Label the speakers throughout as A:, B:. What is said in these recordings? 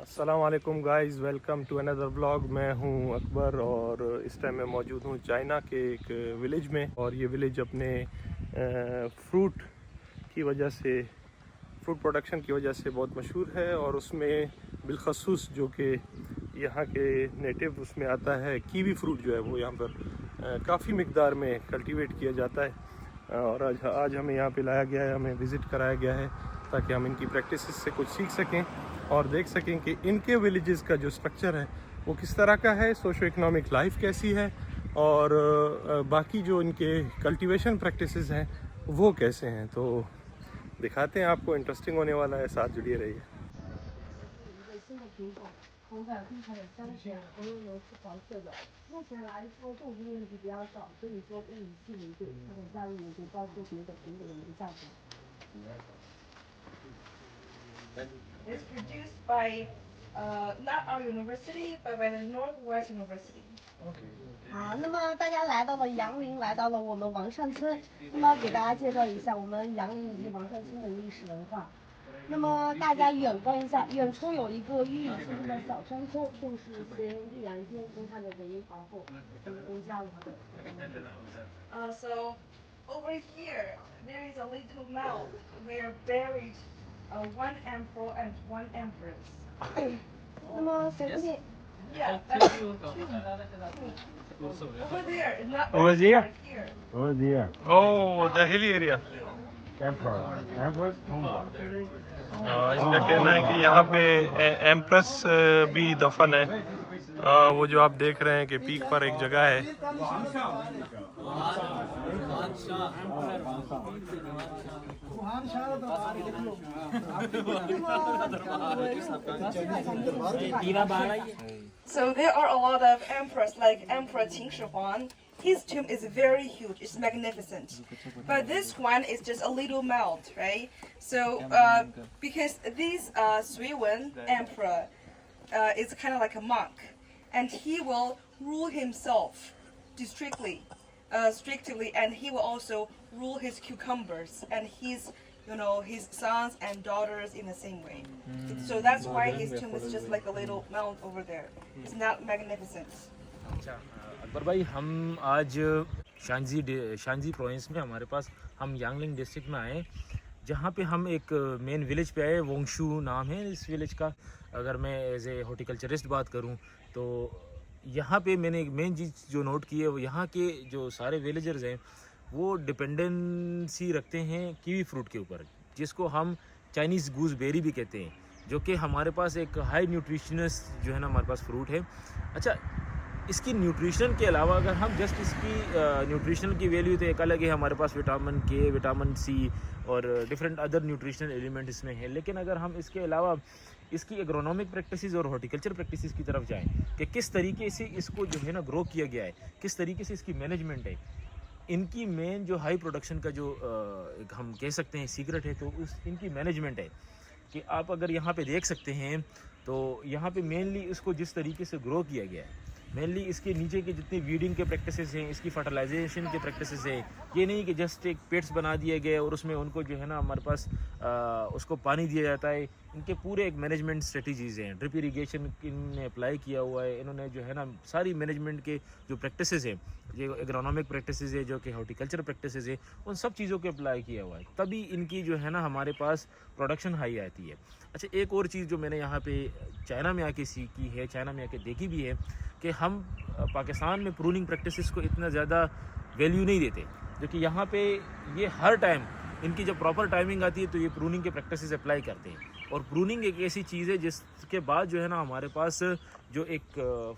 A: अस्सलाम वालेकुम guys, welcome to another vlog. मैं हूं अकबर और इस टाइम मैं मौजूद हूं चाइना के एक विलेज में। और ये विलेज अपने फ्रूट की वजह से, फ्रूट प्रोडक्शन की वजह से बहुत मशहूर है। और उसमें बिलखसूस जो कि यहाँ के नेटिव उसमें आता है, कीवी फ्रूट जो है वो यहाँ पर काफ़ी मिकदार में कल्टीवेट किया जाता है। और आज हमें यहाँ पे लाया गया है, हमें विज़िट कराया गया है ताकि हम इनकी प्रैक्टिस से कुछ सीख सकें और देख सकें कि इनके विलेजेस का जो स्ट्रक्चर है वो किस तरह का है, सोशो इकोनॉमिक लाइफ कैसी है और बाकी जो इनके कल्टीवेशन प्रैक्टिसेस हैं वो कैसे हैं। तो दिखाते हैं आपको, इंटरेस्टिंग होने वाला है, साथ जुड़िए रहिए।
B: 新的品种，红海绿茶的香甜，红油油是黄色的。目前来说，种植面积比较少，所以说物以稀为贵，它的价位也就高出别的品种的一个价格。
C: It's produced by not our university, but by the Northwest University.
B: 好，那么大家来到了杨林，来到了我们王上村，那么给大家介绍一下我们杨林以及王上村的历史文化。那么大家远观一下，远处有一个玉米出生的小山丘，就是先玉兰间跟她的唯一皇后公家了的。
C: So over here there is a little mound where buried one emperor and one empress.
B: 那么随便。
C: Yeah. Over there, not
A: Over there?
C: here.
D: Over there,
A: oh, the hilly area.
D: Empress Tomba.
A: इनका कहना है कि यहाँ पे empress भी दफन है। वो जो आप देख रहे हैं कि पीक पर एक जगह है।
C: So there are a lot of emperors like Emperor Qin Shi Huang. His tomb is very huge, it's magnificent. But this one is just a little mound, right? So because this Sui Wen emperor is kind of like a monk, and he will rule himself strictly, and he will also rule his cucumbers and his his sons and daughters in the same way. So that's why his tomb is just like a little mound over there. It's not magnificent.
E: अच्छा अकबर भाई, हम आज शांजी province में हमारे पास हम यांगलिंग district में आए, जहाँ पे हम एक मेन विलेज पे आए। वोंगशू नाम है इस विलेज का। अगर मैं एज ए हॉर्टिकल्चरिस्ट बात करूँ तो यहाँ पे मैंने एक मेन चीज़ जो नोट की है, वो यहाँ के जो सारे विलेजर्स हैं वो डिपेंडेंसी रखते हैं कीवी फ्रूट के ऊपर, जिसको हम चाइनीज़ गूसबेरी भी कहते हैं, जो कि हमारे पास एक हाई न्यूट्रिशनस जो है ना हमारे पास फ्रूट है। अच्छा, इसकी न्यूट्रिशन के अलावा अगर हम जस्ट इसकी न्यूट्रिशन की वैल्यू तो एक अलग है, हमारे पास विटामिन के, विटामिन सी और डिफरेंट अदर न्यूट्रिशनल एलिमेंट इसमें है। लेकिन अगर हम इसके अलावा इसकी एग्रोनॉमिक प्रैक्टिसेस और हॉर्टिकल्चर प्रैक्टिसेस की तरफ जाएं कि किस तरीके से इसको जो है ना ग्रो किया गया है, किस तरीके से इसकी मैनेजमेंट है, इनकी मेन जो हाई प्रोडक्शन का जो हम कह सकते हैं सीक्रेट है, तो उस इनकी मैनेजमेंट है कि आप अगर यहाँ पे देख सकते हैं तो यहाँ पे मेनली इसको जिस तरीके से ग्रो किया गया है, मेनली इसके नीचे के जितने वीडिंग के प्रैक्टिसेस हैं, इसकी फर्टिलाइजेशन के प्रैक्टिसेस हैं। ये नहीं कि जस्ट एक पेट्स बना दिए गए और उसमें उनको जो है ना हमारे पास उसको पानी दिया जाता है। इनके पूरे एक मैनेजमेंट स्ट्रेटजीज़ हैं, ड्रिप इरीगेशन इन्होंने अप्लाई किया हुआ है। इन्होंने जो है ना सारी मैनेजमेंट के जो प्रैक्टिसेस हैं, जो एग्रोनॉमिक प्रैक्टिसेस है, जो कि हॉर्टिकल्चर प्रैक्टिसेस है, उन सब चीज़ों को अप्लाई किया हुआ है, तभी इनकी जो है ना हमारे पास प्रोडक्शन हाई आती है। अच्छा, एक और चीज़ जो मैंने यहाँ पे चाइना में आके सीखी है, चाइना में आके देखी भी है, कि हम पाकिस्तान में प्रूनिंग प्रैक्टिसेस को इतना ज़्यादा वैल्यू नहीं देते, जो कि यहाँ पे ये हर टाइम इनकी जब प्रॉपर टाइमिंग आती है तो ये प्रूनिंग के प्रैक्टिसेस अप्लाई करते हैं। और प्रूनिंग एक ऐसी चीज़ है जिसके बाद जो है ना हमारे पास जो एक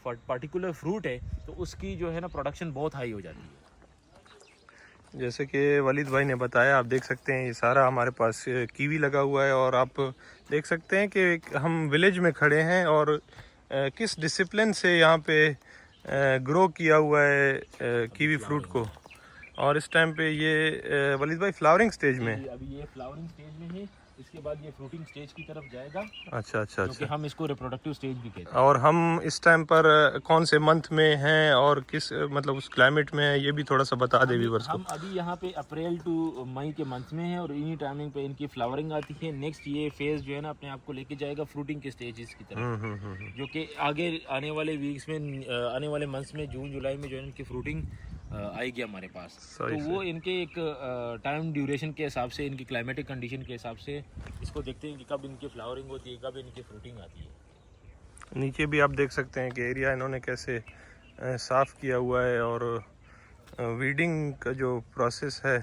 E: पार्टिकुलर फ्रूट है तो उसकी जो है ना प्रोडक्शन बहुत हाई हो जाती है।
A: जैसे कि वलीद भाई ने बताया, आप देख सकते हैं ये सारा हमारे पास कीवी लगा हुआ है। और आप देख सकते हैं कि हम विलेज में खड़े हैं और किस डिसिप्लिन से यहाँ पे ग्रो किया हुआ है कीवी फ्रूट को। और इस टाइम पे ये वलीद भाई फ्लावरिंग स्टेज में है।
E: अभी ये फ्लावरिंग स्टेज में है इसके बाद ये फ्रूटिंग स्टेज की तरफ जाएगा,
A: अच्छा अच्छा
E: जो कि
A: अच्छा।
E: हम इसको रिप्रोडक्टिव स्टेज भी कहते
A: और हम इस टाइम पर कौन से मंथ में हैं और किस मतलब उस क्लाइमेट में है, ये भी थोड़ा सा बता दे
E: हैं।
A: व्यूवर्स को।
E: हम अभी यहाँ पे अप्रैल टू मई के मंथ में हैं और इन्हीं टाइमिंग पे इनकी फ्लावरिंग आती है। नेक्स्ट ये फेज जो है ना अपने आप को लेके जाएगा फ्रूटिंग के स्टेजेस की तरफ, जो कि आगे आने वाले वीक्स में, आने वाले मंथ्स में, जून जुलाई में जो है इनकी फ्रूटिंग आएगी हमारे पास।
A: सही
E: तो वो इनके एक टाइम ड्यूरेशन के हिसाब से, इनकी क्लाइमेटिक कंडीशन के हिसाब से इसको देखते हैं कि कब इनकी फ्लावरिंग होती है, कब इनकी फ्रूटिंग आती है।
A: नीचे भी आप देख सकते हैं कि एरिया इन्होंने कैसे साफ़ किया हुआ है और वीडिंग का जो प्रोसेस है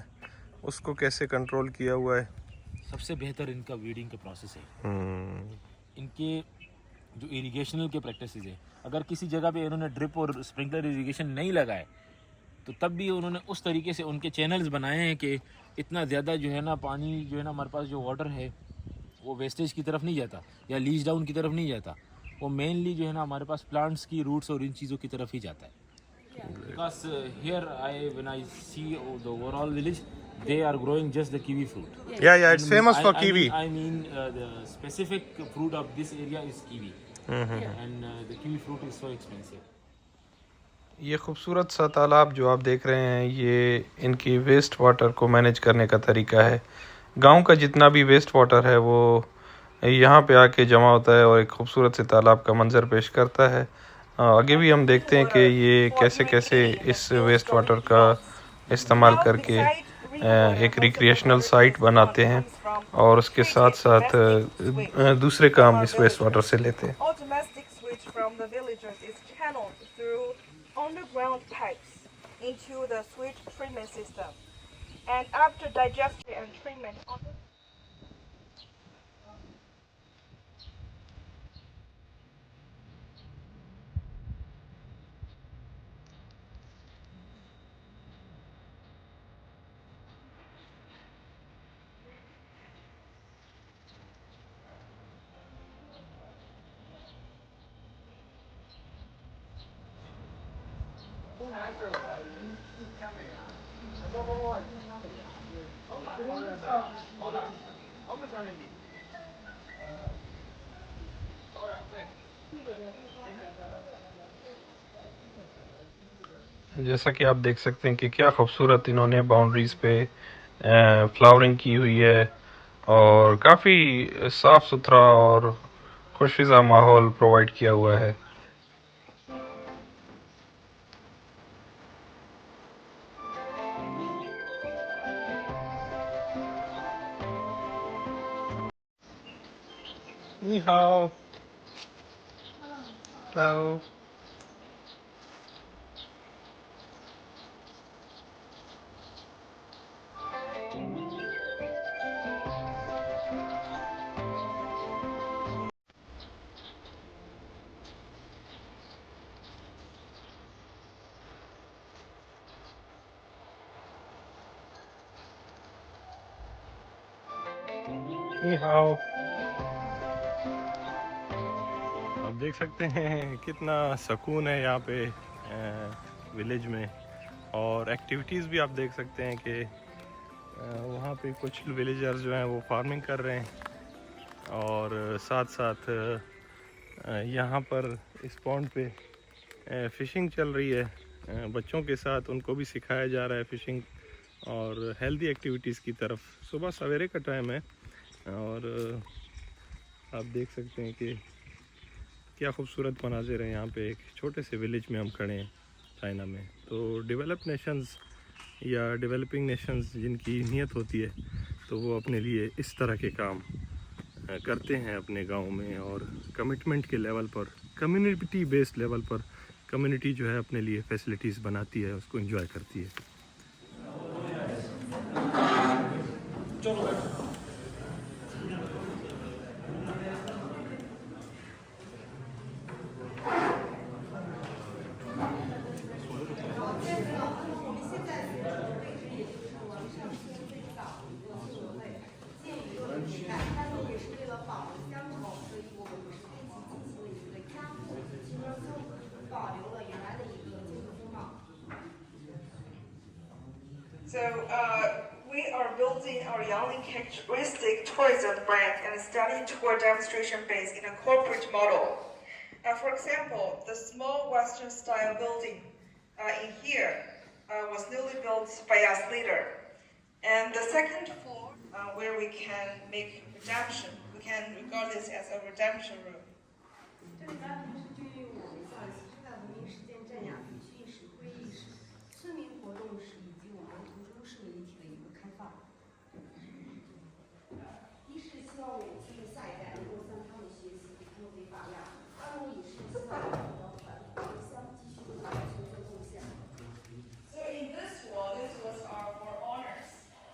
A: उसको कैसे कंट्रोल किया हुआ है।
E: सबसे बेहतर इनका वीडिंग का प्रोसेस है।
A: हम्म,
E: इनके जो इरिगेशनल के प्रैक्टिस है, अगर किसी जगह पे इन्होंने ड्रिप और स्प्रिंकलर इरिगेशन नहीं लगाए तो तब भी उन्होंने उस तरीके से उनके चैनल्स बनाए हैं कि इतना ज़्यादा जो है ना पानी जो है ना हमारे पास जो वाटर है वो वेस्टेज की तरफ नहीं जाता या लीच डाउन की तरफ नहीं जाता, वो मेनली जो है ना हमारे पास प्लांट्स की रूट्स और इन चीज़ों की तरफ ही जाता है। Because here when I see the overall village, they are growing just the kiwi fruit.
A: yeah, it's famous for kiwi.
E: I mean the specific fruit of this area is kiwi. And the kiwi fruit is so expensive.
A: ये खूबसूरत सा तालाब जो आप देख रहे हैं ये इनकी वेस्ट वाटर को मैनेज करने का तरीका है। गांव का जितना भी वेस्ट वाटर है वो यहाँ पे आके जमा होता है और एक खूबसूरत से तालाब का मंजर पेश करता है। आगे भी हम देखते हैं कि ये कैसे कैसे इस वेस्ट वाटर का इस्तेमाल करके एक रिक्रिएशनल साइट बनाते हैं और उसके साथ साथ दूसरे काम इस वेस्ट वाटर से लेते हैं।
C: All domestic sewage from the villagers is channeled through underground pipes into the sewage treatment system. And after digestion and treatment,
A: जैसा कि आप देख सकते हैं कि क्या खूबसूरत इन्होंने बाउंड्रीज पे फ्लावरिंग की हुई है और काफ़ी साफ़ सुथरा और खुशफिजा माहौल प्रोवाइड किया हुआ है। Ni hao. Hello. Ni hao. आप देख सकते हैं कितना सुकून है यहाँ पे विलेज में और एक्टिविटीज़ भी आप देख सकते हैं कि वहाँ पे कुछ विलेजर्स जो हैं वो फार्मिंग कर रहे हैं और साथ साथ यहाँ पर इस पॉन्ड पे फ़िशिंग चल रही है। बच्चों के साथ उनको भी सिखाया जा रहा है फ़िशिंग और हेल्दी एक्टिविटीज़ की तरफ। सुबह सवेरे का टाइम है और आप देख सकते हैं कि क्या खूबसूरत मनाज़िर है। यहाँ पे एक छोटे से विलेज में हम खड़े हैं चाइना में। तो डेवलप्ड नेशंस या डेवलपिंग नेशंस जिनकी नीयत होती है तो वो अपने लिए इस तरह के काम करते हैं अपने गाँव में और कमिटमेंट के लेवल पर, कम्युनिटी बेस्ड लेवल पर कम्युनिटी जो है अपने लिए फैसिलिटीज़ बनाती है, उसको एंजॉय करती है।
C: So we are building our Yangling main characteristic tourism brand and study tour demonstration base in a corporate model. For example, the small Western style building in here was newly built by us later. And the second floor where we can make redemption, we can regard this as a redemption room.
B: 这里边平时就用我们像现在文明实践镇呀、培训室、会议室、村民活动室以及我们图书室为一体的一个开放。一是希望我们新的下一代能够向他们学习，他们为榜样；二目也是希望我们的返乡继续为全球做贡献。
C: So in this wall, this was our for honors.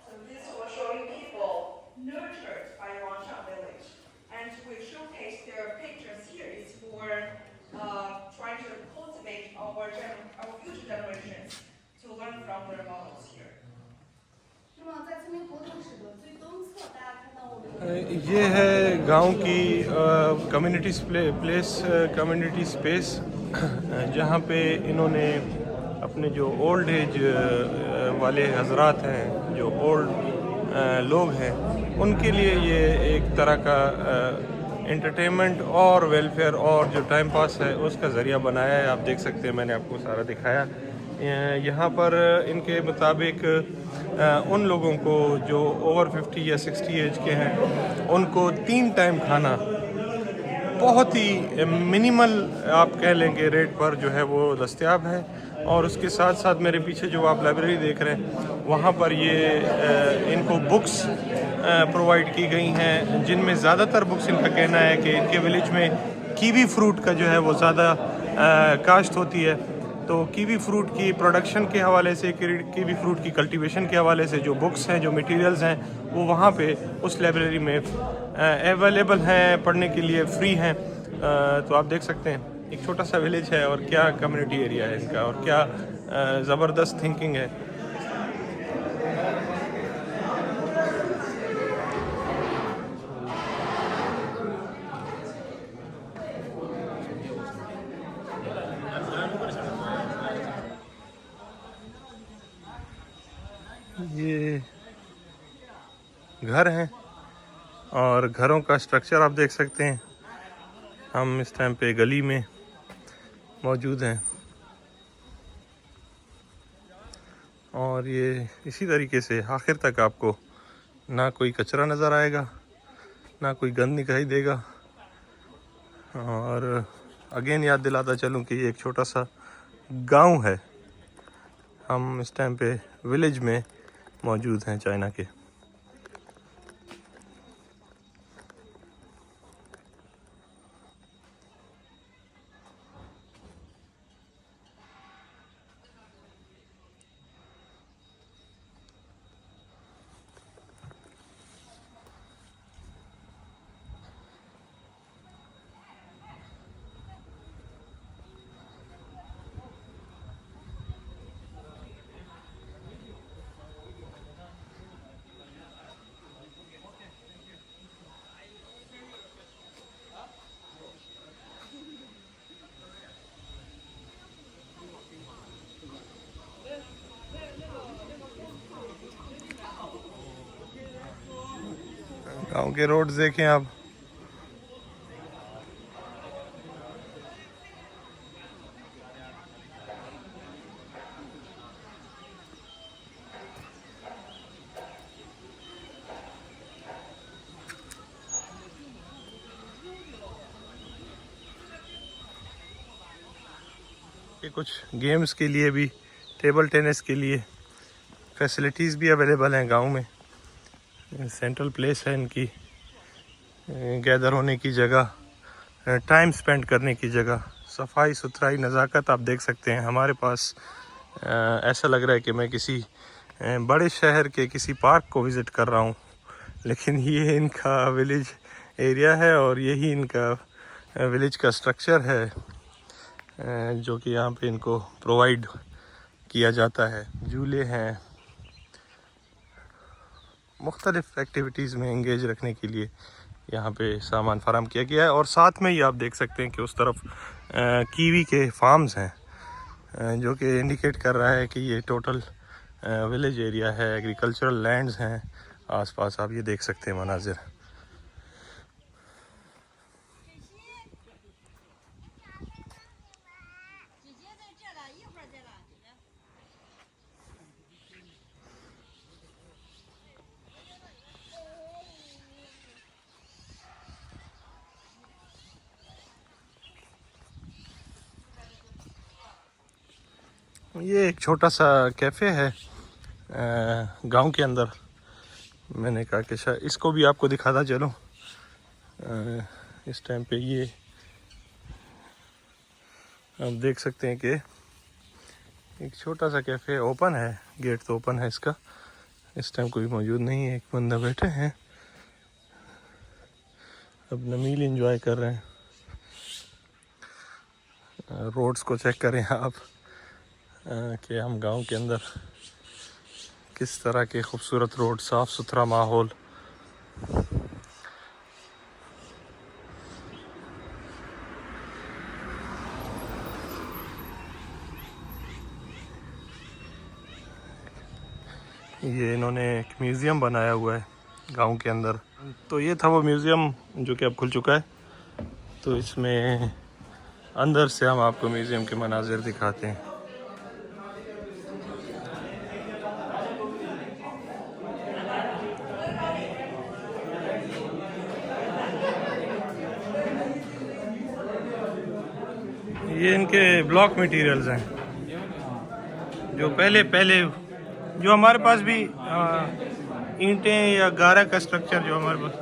C: So this was showing people nurtured by Wangshan village. And we showcase their pictures here is for trying to cultivate our future generations to learn from their models here.
B: 那么在村民活动室的最东侧，大家看到我们
A: ये है गांव की community place community space जहां पे इन्होंने अपने जो old age वाले हजरात हैं, जो ओल्ड लोग हैं, उनके लिए ये एक तरह का एंटरटेनमेंट और वेलफेयर और जो टाइम पास है उसका ज़रिया बनाया है। आप देख सकते हैं, मैंने आपको सारा दिखाया। यहाँ पर इनके मुताबिक उन लोगों को जो ओवर 50 या 60 एज के हैं उनको 3 टाइम खाना बहुत ही मिनिमल आप कह लेंगे रेट पर जो है वो दस्तयाब है। और उसके साथ साथ मेरे पीछे जो आप लाइब्रेरी देख रहे हैं वहाँ पर ये इनको बुक्स प्रोवाइड की गई हैं, जिनमें ज़्यादातर बुक्स इनका कहना है कि इनके विलेज में कीवी फ्रूट का जो है वो ज़्यादा काश्त होती है। तो कीवी फ्रूट की प्रोडक्शन के हवाले से, कीवी फ्रूट की कल्टीवेशन के हवाले से जो बुक्स हैं, जो मटेरियल्स हैं, वो वहाँ पे उस लाइब्रेरी में अवेलेबल हैं, पढ़ने के लिए फ्री हैं। तो आप देख सकते हैं एक छोटा सा विलेज है और क्या कम्युनिटी एरिया है इनका और क्या ज़बरदस्त थिंकिंग है। ये घर हैं और घरों का स्ट्रक्चर आप देख सकते हैं। हम इस टाइम पे गली में मौजूद हैं और ये इसी तरीके से आखिर तक आपको ना कोई कचरा नज़र आएगा, ना कोई गंद दिखाई देगा। और अगेन याद दिलाता चलूँ कि ये एक छोटा सा गांव है। हम इस टाइम पे विलेज में मौजूद हैं चाइना के। गांव के रोड्स देखें आप। ये कुछ गेम्स के लिए भी, टेबल टेनिस के लिए फैसिलिटीज़ भी अवेलेबल हैं गांव में। सेंट्रल प्लेस है इनकी, गैदर होने की जगह, टाइम स्पेंड करने की जगह, सफाई सुथराई नज़ाकत आप देख सकते हैं। हमारे पास ऐसा लग रहा है कि मैं किसी बड़े शहर के किसी पार्क को विज़िट कर रहा हूँ, लेकिन ये इनका विलेज एरिया है और यही इनका विलेज का स्ट्रक्चर है जो कि यहाँ पे इनको प्रोवाइड किया जाता है। झूले हैं, मुख्तलिफ़ एक्टिविटीज़ में इंगेज रखने के लिए यहाँ पे सामान फराहम किया गया है। और साथ में ही आप देख सकते हैं कि उस तरफ कीवी के फार्म्स हैं जो कि इंडिकेट कर रहा है कि ये टोटल विलेज एरिया है, एग्रीकल्चरल लैंड्स हैं। आसपास आप ये देख सकते हैं मनाजिर। ये एक छोटा सा कैफ़े है गांव के अंदर। मैंने कहा कि शायद इसको भी आपको दिखाता चलो। इस टाइम पे ये आप देख सकते हैं कि एक छोटा सा कैफ़े ओपन है, गेट तो ओपन है इसका। इस टाइम कोई मौजूद नहीं है, एक बंदा बैठे हैं अपना मील एंजॉय कर रहे हैं। रोड्स को चेक करें आप कि हम गांव के अंदर किस तरह के खूबसूरत रोड, साफ़ सुथरा माहौल। ये इन्होंने एक म्यूज़ियम बनाया हुआ है गांव के अंदर। तो ये था वो म्यूज़ियम जो कि अब खुल चुका है। तो इसमें अंदर से हम आपको म्यूज़ियम के मनाजिर दिखाते हैं। ये इनके ब्लॉक मटेरियल्स हैं जो पहले जो हमारे पास भी ईंटें या गारा का स्ट्रक्चर जो हमारे पास।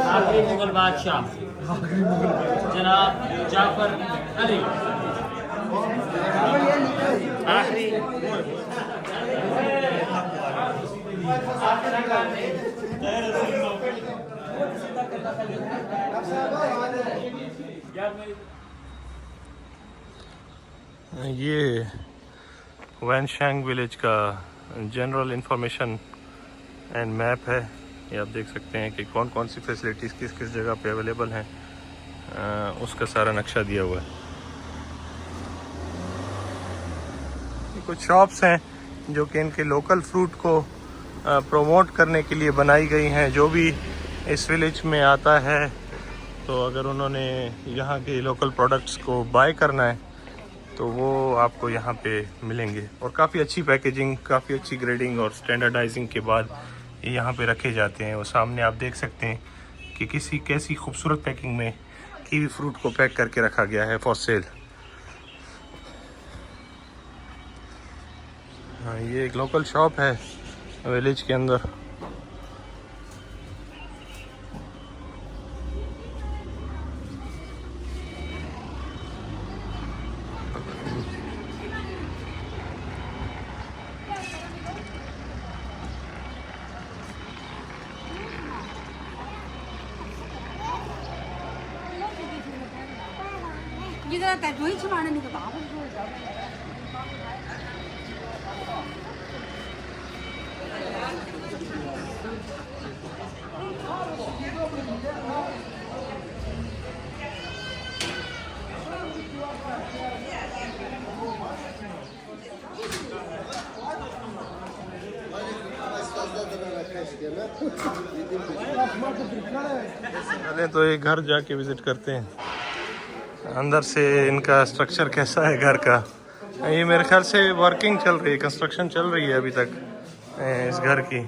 F: आखिरी मुगल बादशाह जनाब जाफर अली। आखिरी
A: ये वैनशैंग विलेज का जनरल इंफॉर्मेशन एंड मैप है। ये आप देख सकते हैं कि कौन कौन सी फैसिलिटीज़ किस किस जगह पे अवेलेबल हैं, उसका सारा नक्शा दिया हुआ है। कुछ शॉप्स हैं जो कि इनके लोकल फ्रूट को प्रमोट करने के लिए बनाई गई हैं। जो भी इस विलेज में आता है तो अगर उन्होंने यहाँ के लोकल प्रोडक्ट्स को बाय करना है तो वो आपको यहाँ पे मिलेंगे। और काफ़ी अच्छी पैकेजिंग, काफ़ी अच्छी ग्रेडिंग और स्टैंडर्डाइजिंग के बाद ये यहाँ पे रखे जाते हैं। वो सामने आप देख सकते हैं कि कैसी खूबसूरत पैकिंग में कीवी फ्रूट को पैक करके रखा गया है फॉर सेल। हाँ, ये एक लोकल शॉप है विलेज के अंदर। पहले तो एक घर जाके विजिट करते हैं अंदर से इनका स्ट्रक्चर कैसा है घर का। ये मेरे ख्याल से वर्किंग चल रही है, कंस्ट्रक्शन चल रही है अभी तक इस घर की।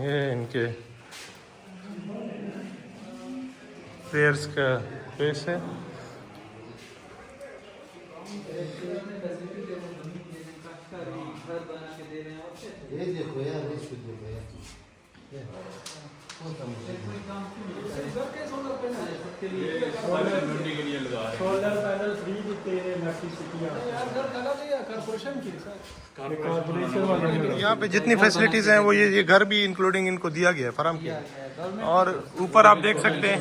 A: ये इनके प्लेयर्स का प्लेस है। यहाँ पे जितनी फैसिलिटीज़ हैं वो ये घर भी इंक्लूडिंग इनको दिया गया है, फराहम किया है। और ऊपर आप देख सकते हैं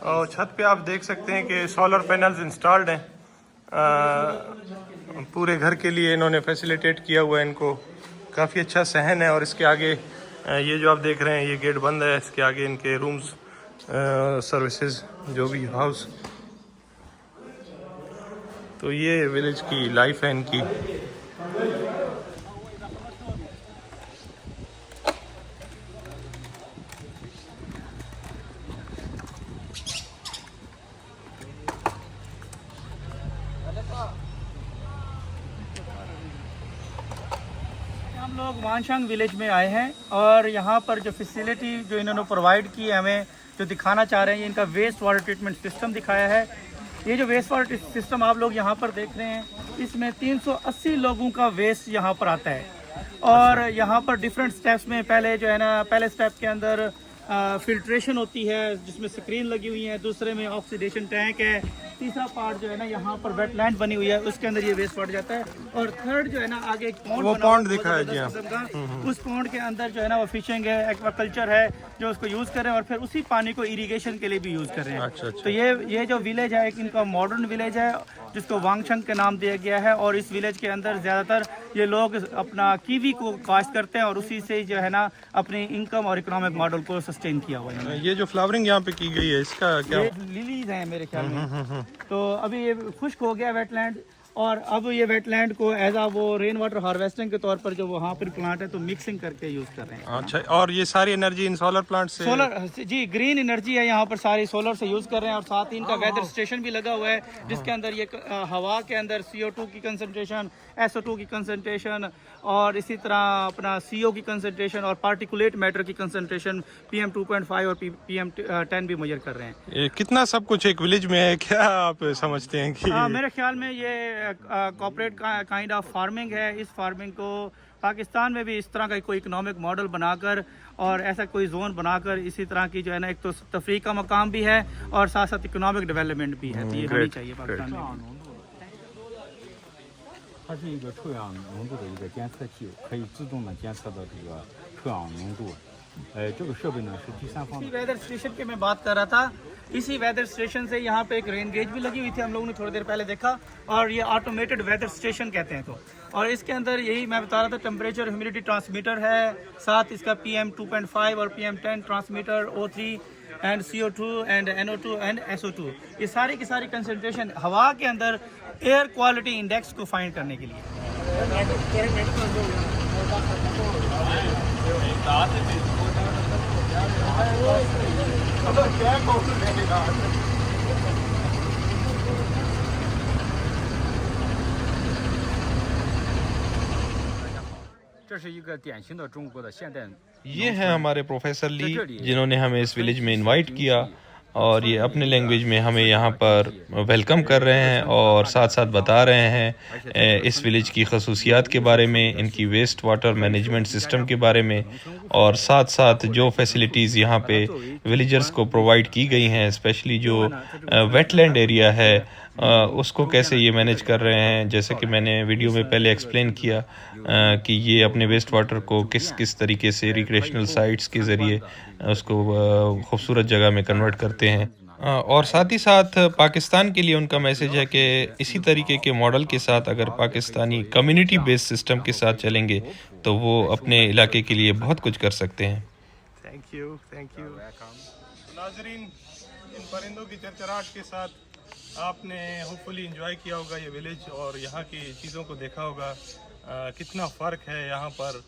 A: और छत पे आप देख सकते हैं कि सोलर पैनल्स इंस्टॉल्ड हैं। पूरे घर के लिए इन्होंने फैसिलिटेट किया हुआ है इनको। काफ़ी अच्छा सहन है और इसके आगे ये जो आप देख रहे हैं ये गेट बंद है, इसके आगे इनके रूम्स, सर्विसेज जो भी हाउस। तो ये विलेज की लाइफ है इनकी।
G: हम लोग वानशांग विलेज में आए हैं और यहाँ पर जो फैसिलिटी जो इन्होंने प्रोवाइड की है हमें, जो दिखाना चाह रहे हैं, ये इनका वेस्ट वाटर ट्रीटमेंट सिस्टम दिखाया है। ये जो वेस्ट वाटर सिस्टम आप लोग यहाँ पर देख रहे हैं, इसमें 380 लोगों का वेस्ट यहाँ पर आता है। और यहाँ पर डिफरेंट स्टेप्स में पहले जो है ना, पहले स्टेप के अंदर फिल्ट्रेशन होती है जिसमें स्क्रीन लगी हुई है, दूसरे में ऑक्सीडेशन टैंक है, तीसरा पार्ट जो है ना यहाँ पर वेटलैंड बनी हुई है, उसके अंदर ये वेस्ट वाटर जाता है। और थर्ड जो है ना आगे एक पॉन्ड,
A: वो पॉन्ड दिखा है जी हाँ।
G: उस पॉन्ड के अंदर जो है ना वो फिशिंग है, एक्वाकल्चर है जो उसको यूज कर रहे हैं और फिर उसी पानी को इरिगेशन के लिए भी यूज कर रहे हैं।
A: अच्छा।
G: तो ये जो विलेज है एक इनका मॉडर्न विलेज है जिसको वांगशंग के नाम दिया गया है। और इस विलेज के अंदर ज़्यादातर ये लोग अपना कीवी को काश्त करते हैं और उसी से जो है ना अपनी इनकम और इकोनॉमिक मॉडल को सस्टेन किया हुआ है।
A: ये जो फ्लावरिंग यहाँ पे की गई है इसका क्या?
G: ये लिलीज हैं मेरे ख्याल में। तो अभी ये खुश्क हो गया वेटलैंड और अब ये वेटलैंड को एज आ वो रेन वाटर हार्वेस्टिंग के तौर पर जो वहाँ पर प्लांट है तो मिक्सिंग करके यूज कर रहे हैं।
A: अच्छा, और ये सारी एनर्जी इन सोलर प्लांट से?
G: सोलर जी, ग्रीन एनर्जी है यहाँ पर, सारी सोलर से यूज कर रहे हैं। और साथ ही इनका वेदर स्टेशन भी लगा हुआ है जिसके अंदर ये हवा के अंदर CO2 की कंसंट्रेशन, SO2 की कंसंट्रेशन और इसी तरह अपना CO की कंसंट्रेशन और पार्टिकुलेट मैटर की कंसंट्रेशन PM 2.5 और PM 10 भी मेजर कर रहे हैं।
A: ये कितना सब कुछ एक विलेज में है, क्या आप समझते हैं कि?
G: मेरे ख्याल में ये कॉर्पोरेट काइंड ऑफ फार्मिंग है। इस फार्मिंग को पाकिस्तान में भी इस तरह का कोई इकोनॉमिक मॉडल बनाकर और ऐसा कोई जोन बनाकर इसी तरह की जो है ना, एक तो तफरीह का मकाम भी है और साथ साथ इकोनॉमिक डेवलपमेंट भी है। तो ये होनी चाहिए पाकिस्तान में।
D: 它是一个臭氧浓度的一个监测器，可以自动的监测到这个臭氧浓度。这个设备呢是第三方的。
G: इसी वेदर स्टेशन की मैं बात कर रहा था। इसी वेदर स्टेशन से यहाँ पे एक रेन गेज भी लगी हुई थी, हम लोगों ने थोड़ी देर पहले देखा। और ये ऑटोमेटेड वेदर स्टेशन कहते हैं। तो और इसके अंदर यही मैं बता रहा था, टेम्परेचर ह्यूमिडिटी ट्रांसमीटर है, साथ इसका PM 2.5 और PM 10 transmitter, O3 and CO2 and NO2 and SO2, ये सारी की सारी कंसंट्रेशन हवा के अंदर एयर क्वालिटी इंडेक्स को फाइंड करने के लिए।
D: 这是一个典型的中国的现代。
A: ये है हमारे प्रोफेसर ली जिन्होंने हमें इस विलेज में इनवाइट किया और ये अपने लैंग्वेज में हमें यहाँ पर वेलकम कर रहे हैं और साथ साथ बता रहे हैं इस विलेज की खसूसियात के बारे में, इनकी वेस्ट वाटर मैनेजमेंट सिस्टम के बारे में और साथ साथ जो फैसिलिटीज़ यहाँ पे विलेजर्स को प्रोवाइड की गई हैं, स्पेशली जो वेटलैंड एरिया है उसको कैसे ये मैनेज कर रहे हैं। जैसे कि मैंने वीडियो में पहले एक्सप्लेन किया कि ये अपने वेस्ट वाटर को किस किस तरीके से रिक्रिएशनल साइट्स के ज़रिए उसको खूबसूरत जगह में कन्वर्ट करते हैं। और साथ ही साथ पाकिस्तान के लिए उनका मैसेज है कि इसी तरीके के मॉडल के साथ अगर पाकिस्तानी कम्युनिटी बेस्ड सिस्टम के साथ चलेंगे तो वो अपने इलाके के लिए बहुत कुछ कर सकते हैं। थैंक यू नाज़रीन, इन परिंदों की चरचराहट के साथ आपने होपफुली एंजॉय किया होगा ये विलेज और यहाँ की चीज़ों को देखा होगा कितना फ़र्क है यहाँ पर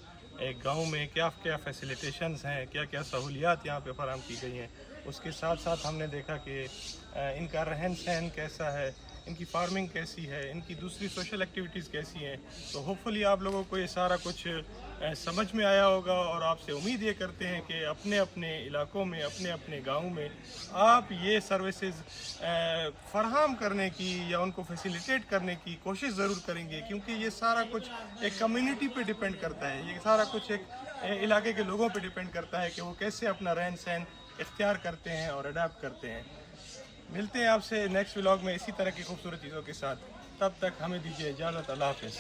A: एक गांव में, क्या क्या फैसिलिटेशंस हैं, क्या क्या सहूलियात यहाँ पे फराहम की गई हैं। उसके साथ साथ हमने देखा कि इनका रहन सहन कैसा है, इनकी फार्मिंग कैसी है, इनकी दूसरी सोशल एक्टिविटीज़ कैसी हैं। तो होपफुली आप लोगों को ये सारा कुछ समझ में आया होगा और आपसे उम्मीद ये करते हैं कि अपने अपने इलाकों में, अपने अपने गाँव में आप ये सर्विसेज फराहम करने की या उनको फैसिलिटेट करने की कोशिश ज़रूर करेंगे, क्योंकि ये सारा कुछ एक कम्युनिटी पे डिपेंड करता है। ये सारा कुछ एक इलाके के लोगों पे डिपेंड करता है कि वो कैसे अपना रहन सहन इख्तियार करते हैं और अडाप्ट करते हैं। मिलते हैं आपसे नेक्स्ट व्लॉग में इसी तरह की खूबसूरत चीज़ों के साथ। तब तक हमें दीजिए इजाज़त। अल्लाह हाफ़िज़।